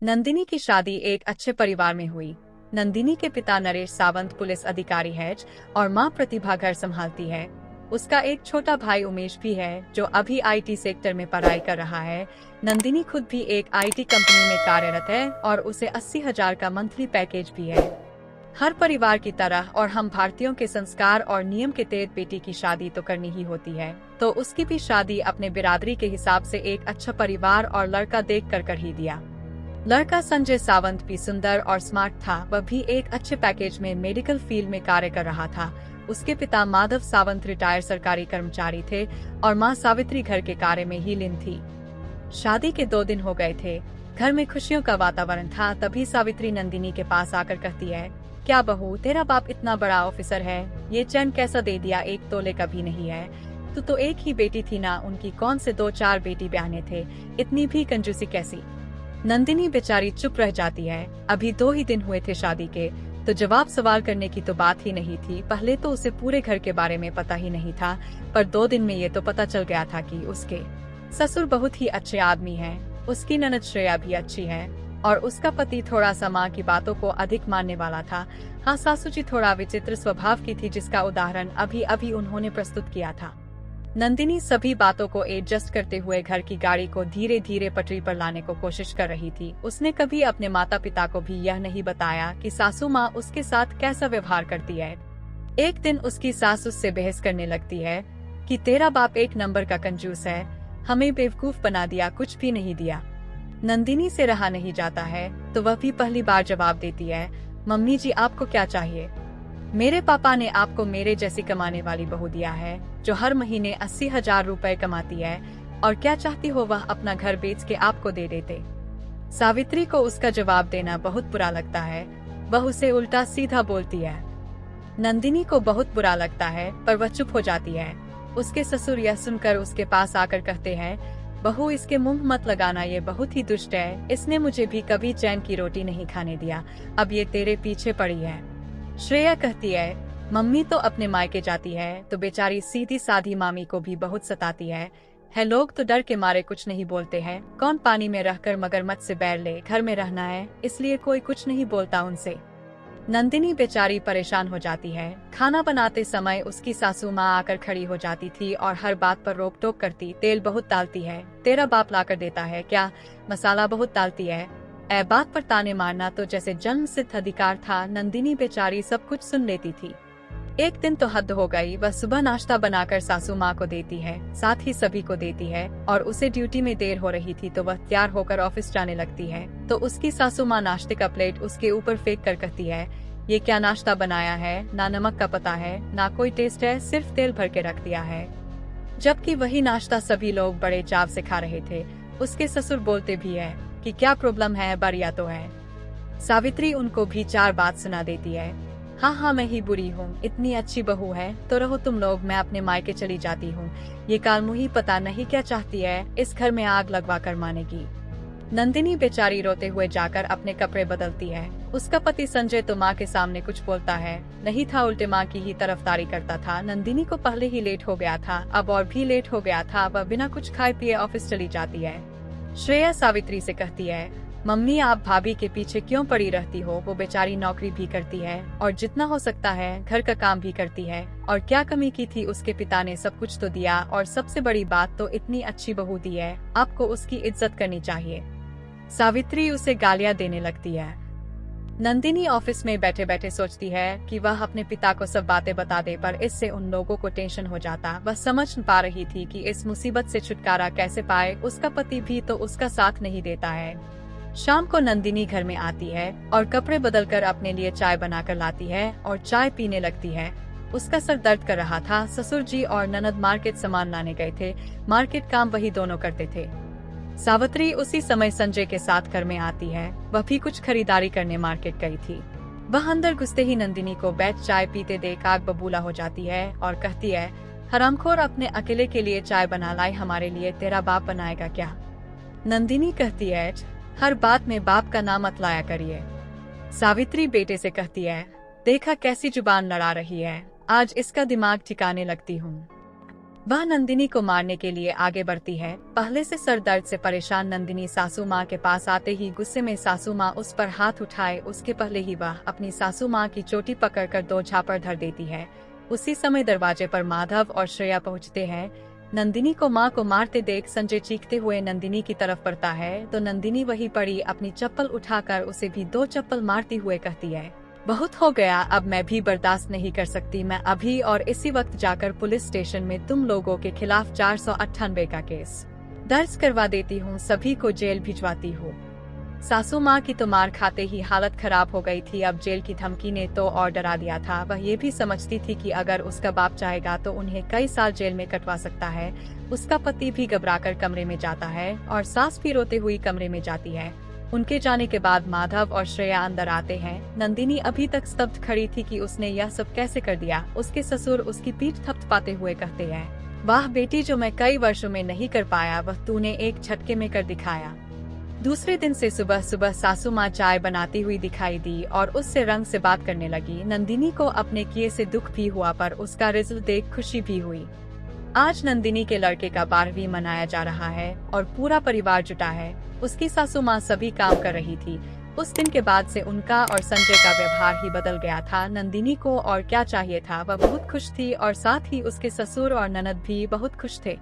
नंदिनी की शादी एक अच्छे परिवार में हुई। नंदिनी के पिता नरेश सावंत पुलिस अधिकारी है और मां प्रतिभा घर संभालती है। उसका एक छोटा भाई उमेश भी है जो अभी आईटी सेक्टर में पढ़ाई कर रहा है। नंदिनी खुद भी एक आईटी कंपनी में कार्यरत है और उसे 80,000 का मंथली पैकेज भी है। हर परिवार की तरह और हम भारतीयों के संस्कार और नियम के तहत बेटी की शादी तो करनी ही होती है, तो उसकी भी शादी अपने बिरादरी के हिसाब से एक अच्छा परिवार और लड़का देख कर ही दिया। लड़का संजय सावंत भी सुंदर और स्मार्ट था। वह भी एक अच्छे पैकेज में मेडिकल फील्ड में कार्य कर रहा था। उसके पिता माधव सावंत रिटायर्ड सरकारी कर्मचारी थे और मां सावित्री घर के कार्य में ही लीन थी। शादी के 2 दिन हो गए थे। घर में खुशियों का वातावरण था। तभी सावित्री नंदिनी के पास आकर कहती है, क्या बहू, तेरा बाप इतना बड़ा ऑफिसर है, ये चैन कैसा दे दिया? 1 तोले का भी नहीं है। तू तो एक ही बेटी थी ना, उनकी कौन से 2-4 बेटी ब्याहने थे? इतनी भी कंजूसी कैसी? नंदिनी बेचारी चुप रह जाती है। अभी 2 ही दिन हुए थे शादी के, तो जवाब सवाल करने की तो बात ही नहीं थी। पहले तो उसे पूरे घर के बारे में पता ही नहीं था, पर 2 दिन में ये तो पता चल गया था कि उसके ससुर बहुत ही अच्छे आदमी हैं। उसकी ननद श्रेया भी अच्छी है और उसका पति थोड़ा सा माँ की बातों को अधिक मानने वाला था। हाँ, सासू जी थोड़ा विचित्र स्वभाव की थी, जिसका उदाहरण अभी अभी उन्होंने प्रस्तुत किया था। नंदिनी सभी बातों को एडजस्ट करते हुए घर की गाड़ी को धीरे धीरे पटरी पर लाने को कोशिश कर रही थी। उसने कभी अपने माता पिता को भी यह नहीं बताया कि सासू माँ उसके साथ कैसा व्यवहार करती है। एक दिन उसकी सास उससे बहस करने लगती है कि तेरा बाप एक नंबर का कंजूस है, हमें बेवकूफ बना दिया, कुछ भी नहीं दिया। नंदिनी से रहा नहीं जाता है तो वह भी पहली बार जवाब देती है, मम्मी जी आपको क्या चाहिए? मेरे पापा ने आपको मेरे जैसी कमाने वाली बहू दिया है जो हर महीने 80,000 रुपए कमाती है, और क्या चाहती हो वह अपना घर बेच के आपको दे देते। सावित्री को उसका जवाब देना बहुत बुरा लगता है। वह उसे उल्टा सीधा बोलती है। नंदिनी को बहुत बुरा लगता है पर वह चुप हो जाती है। उसके ससुर यह सुनकर उसके पास आकर कहते हैं, बहू इसके मुंह मत लगाना, ये बहुत ही दुष्ट है। इसने मुझे भी कभी चैन की रोटी नहीं खाने दिया, अब ये तेरे पीछे पड़ी है। श्रेया कहती है, मम्मी तो अपने मायके जाती है तो बेचारी सीधी साधी मामी को भी बहुत सताती है। लोग तो डर के मारे कुछ नहीं बोलते हैं। कौन पानी में रहकर मगरमच्छ से बैर ले, घर में रहना है इसलिए कोई कुछ नहीं बोलता उनसे। नंदिनी बेचारी परेशान हो जाती है। खाना बनाते समय उसकी सासू माँ आकर खड़ी हो जाती थी और हर बात पर रोक टोक करती। तेल बहुत डालती है, तेरा बाप लाकर देता है क्या? मसाला बहुत डालती है। बात पर ताने मारना तो जैसे जन्म सिद्ध अधिकार था। नंदिनी बेचारी सब कुछ सुन लेती थी। एक दिन तो हद हो गई। वह सुबह नाश्ता बनाकर सासू माँ को देती है, साथ ही सभी को देती है, और उसे ड्यूटी में देर हो रही थी तो वह तैयार होकर ऑफिस जाने लगती है तो उसकी सासू माँ नाश्ते का प्लेट उसके ऊपर फेंक कर कहती है, ये क्या नाश्ता बनाया है? ना नमक का पता है, ना कोई टेस्ट है, सिर्फ तेल भर के रख दिया है। जबकि वही नाश्ता सभी लोग बड़े चाव से खा रहे थे। उसके ससुर बोलते भी है कि क्या प्रॉब्लम है, बढ़िया तो है। सावित्री उनको भी 4 बात सुना देती है। हाँ, मैं ही बुरी हूँ, इतनी अच्छी बहू है तो रहो तुम लोग, मैं अपने मायके चली जाती हूँ। ये कालमुही पता नहीं क्या चाहती है, इस घर में आग लगवा कर मानेगी। नंदिनी बेचारी रोते हुए जाकर अपने कपड़े बदलती है। उसका पति संजय तो माँ के सामने कुछ बोलता है नहीं था, उल्टे माँ की ही तरफदारी करता था। नंदिनी को पहले ही लेट हो गया था, अब और भी लेट हो गया था। वह बिना कुछ खाए पिए ऑफिस चली जाती है। श्रेया सावित्री से कहती है, मम्मी आप भाभी के पीछे क्यों पड़ी रहती हो? वो बेचारी नौकरी भी करती है और जितना हो सकता है घर का काम भी करती है, और क्या कमी की थी? उसके पिता ने सब कुछ तो दिया, और सबसे बड़ी बात तो इतनी अच्छी बहू दी है, आपको उसकी इज्जत करनी चाहिए। सावित्री उसे गालियां देने लगती है। नंदिनी ऑफिस में बैठे बैठे सोचती है कि वह अपने पिता को सब बातें बता दे, पर इससे उन लोगों को टेंशन हो जाता। वह समझ पा रही थी कि इस मुसीबत से छुटकारा कैसे पाए। उसका पति भी तो उसका साथ नहीं देता है। शाम को नंदिनी घर में आती है और कपड़े बदलकर अपने लिए चाय बनाकर लाती है और चाय पीने लगती है। उसका सर दर्द कर रहा था। ससुर जी और ननद मार्केट सामान लाने गए थे। मार्केट काम वही दोनों करते थे। सावित्री उसी समय संजय के साथ घर में आती है। वह भी कुछ खरीदारी करने मार्केट गई थी। वह अंदर घुसते ही नंदिनी को बैठ चाय पीते देख आग बबूला हो जाती है और कहती है, हरामखोर, अपने अकेले के लिए चाय बना लाई, हमारे लिए तेरा बाप बनाएगा क्या? नंदिनी कहती है, हर बात में बाप का नाम मत लाया करिए। सावित्री बेटे से कहती है, देखा कैसी जुबान लड़ा रही है, आज इसका दिमाग ठिकाने लगती हूँ। वह नंदिनी को मारने के लिए आगे बढ़ती है। पहले से सर दर्द से परेशान नंदिनी सासू माँ के पास आते ही गुस्से में सासू माँ उस पर हाथ उठाए उसके पहले ही वह अपनी सासू माँ की चोटी पकड़कर 2 झापड़ धर देती है। उसी समय दरवाजे पर माधव और श्रेया पहुँचते हैं। नंदिनी को माँ को मारते देख संजय चीखते हुए नंदिनी की तरफ बढ़ता है तो नंदिनी वहीं पड़ी अपनी चप्पल उठाकर उसे भी 2 चप्पल मारती हुए कहती है, बहुत हो गया, अब मैं भी बर्दाश्त नहीं कर सकती। मैं अभी और इसी वक्त जाकर पुलिस स्टेशन में तुम लोगों के खिलाफ 498 का केस दर्ज करवा देती हूँ, सभी को जेल भिजवाती हूँ। सासू माँ की तो मार खाते ही हालत खराब हो गई थी। अब जेल की धमकी ने तो और डरा दिया था। वह ये भी समझती थी कि अगर उसका बाप चाहेगा तो उन्हें कई साल जेल में कटवा सकता है। उसका पति भी घबराकर कमरे में जाता है और सास भी रोते हुई कमरे में जाती है। उनके जाने के बाद माधव और श्रेया अंदर आते हैं। नंदिनी अभी तक स्तब्ध खड़ी थी कि उसने यह सब कैसे कर दिया। उसके ससुर उसकी पीठ थपथपाते हुए कहते हैं, वाह बेटी, जो मैं कई वर्षों में नहीं कर पाया वह तूने एक झटके में कर दिखाया। दूसरे दिन से सुबह सुबह सासू माँ चाय बनाती हुई दिखाई दी और उससे रंग से बात करने लगी। नंदिनी को अपने किए से दुख भी हुआ पर उसका रिजल्ट देख खुशी भी हुई। आज नंदिनी के लड़के का 12वीं मनाया जा रहा है और पूरा परिवार जुटा है। उसकी सासू माँ सभी काम कर रही थी। उस दिन के बाद से उनका और संजय का व्यवहार ही बदल गया था। नंदिनी को और क्या चाहिए था, वह बहुत खुश थी और साथ ही उसके ससुर और ननद भी बहुत खुश थे।